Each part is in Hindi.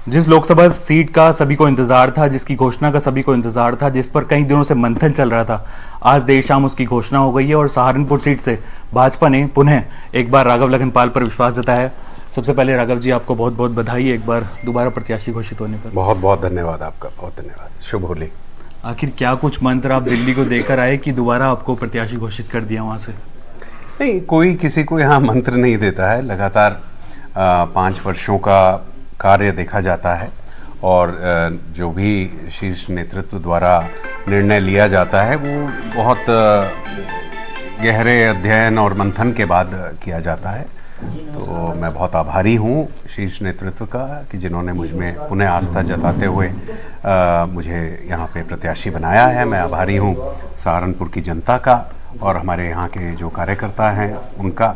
जिस लोकसभा सीट का सभी को इंतजार था, जिसकी घोषणा का सभी को इंतजार था, जिस पर कई दिनों से मंथन चल रहा था, आज देर शाम उसकी घोषणा हो गई है और सहारनपुर सीट से भाजपा ने पुनः एक बार राघव लखन पाल पर विश्वास जताया है। सबसे पहले राघव जी, आपको बहुत बहुत बधाई एक बार दोबारा प्रत्याशी घोषित होने पर। बहुत बहुत धन्यवाद आपका, बहुत धन्यवाद। शुभ होली। आखिर क्या कुछ मंत्र आप दिल्ली को देकर आए कि दोबारा आपको प्रत्याशी घोषित कर दिया वहाँ से? नहीं, कोई किसी को यहाँ मंत्र नहीं देता है। लगातार 5 वर्षों का कार्य देखा जाता है और जो भी शीर्ष नेतृत्व द्वारा निर्णय लिया जाता है वो बहुत गहरे अध्ययन और मंथन के बाद किया जाता है। तो मैं बहुत आभारी हूँ शीर्ष नेतृत्व का कि जिन्होंने मुझ में पुनः आस्था जताते हुए मुझे यहाँ पे प्रत्याशी बनाया है। मैं आभारी हूँ सहारनपुर की जनता का और हमारे यहाँ के जो कार्यकर्ता हैं उनका,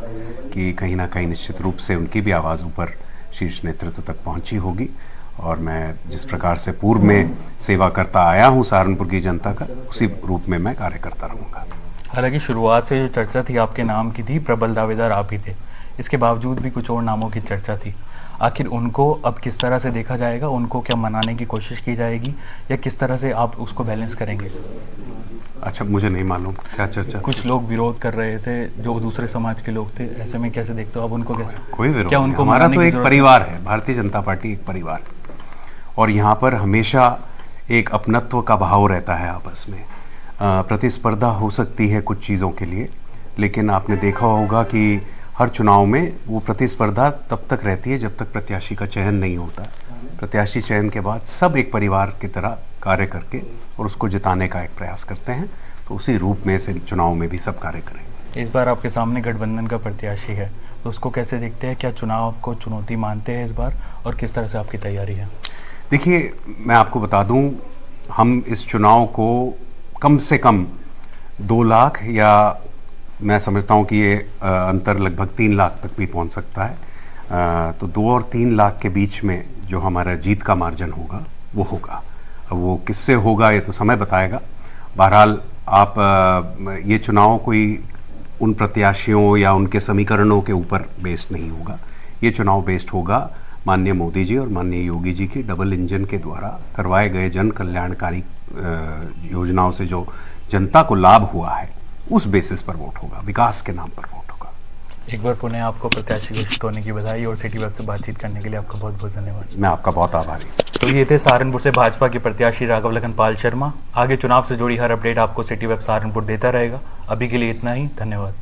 कि कहीं ना कहीं निश्चित रूप से उनकी भी आवाज़ ऊपर शीर्ष नेतृत्व तक पहुँची होगी। और मैं जिस प्रकार से पूर्व में सेवा करता आया हूँ सहारनपुर की जनता का, उसी रूप में मैं कार्य करता रहूँगा। हालांकि शुरुआत से जो चर्चा थी आपके नाम की थी, प्रबल दावेदार आप ही थे। इसके बावजूद भी कुछ और नामों की चर्चा थी। आखिर उनको अब किस तरह से देखा जाएगा? उनको क्या मनाने की कोशिश की जाएगी या किस तरह से आप उसको बैलेंस करेंगे? अच्छा, मुझे नहीं मालूम क्या चर्चा। कुछ लोग विरोध कर रहे थे जो दूसरे समाज के लोग थे, ऐसे में कैसे देखते हो? अब उनको कैसे? कोई विरोध क्या नहीं। उनको हमारा तो एक परिवार है, है? भारतीय जनता पार्टी एक परिवार है और यहाँ पर हमेशा एक अपनत्व का भाव रहता है। आपस में प्रतिस्पर्धा हो सकती है कुछ चीज़ों के लिए, लेकिन आपने देखा होगा कि हर चुनाव में वो प्रतिस्पर्धा तब तक रहती है जब तक प्रत्याशी का चयन नहीं होता। प्रत्याशी चयन के बाद सब एक परिवार की तरह कार्य करके और उसको जिताने का एक प्रयास करते हैं। तो उसी रूप में से चुनाव में भी सब कार्य करेंगे। इस बार आपके सामने गठबंधन का प्रत्याशी है, तो उसको कैसे देखते हैं? क्या चुनाव आपको चुनौती मानते हैं इस बार और किस तरह से आपकी तैयारी है? देखिए, मैं आपको बता दूं, हम इस चुनाव को कम से कम 2 लाख या मैं समझता हूं कि ये अंतर लगभग 3 लाख तक भी पहुंच सकता है। तो 2 और 3 लाख के बीच में जो हमारा जीत का मार्जिन होगा वो होगा। अब वो किससे होगा ये तो समय बताएगा। बहरहाल आप ये चुनाव कोई उन प्रत्याशियों या उनके समीकरणों के ऊपर बेस्ड नहीं होगा। ये चुनाव बेस्ड होगा माननीय मोदी जी और माननीय योगी जी की डबल इंजन के द्वारा करवाए गए जन कल्याणकारी योजनाओं से जो जनता को लाभ हुआ है उस बेसिस पर वोट होगा, विकास के नाम पर वोट होगा। एक बार पुनः आपको प्रत्याशी घोषित होने की बधाई और सिटी वेब से बातचीत करने के लिए आपका बहुत बहुत धन्यवाद। मैं आपका बहुत आभारी हूँ। तो ये थे सहारनपुर से भाजपा के प्रत्याशी राघव लखन पाल शर्मा। आगे चुनाव से जुड़ी हर अपडेट आपको सिटी वेब सहारनपुर देता रहेगा। अभी के लिए इतना ही, धन्यवाद।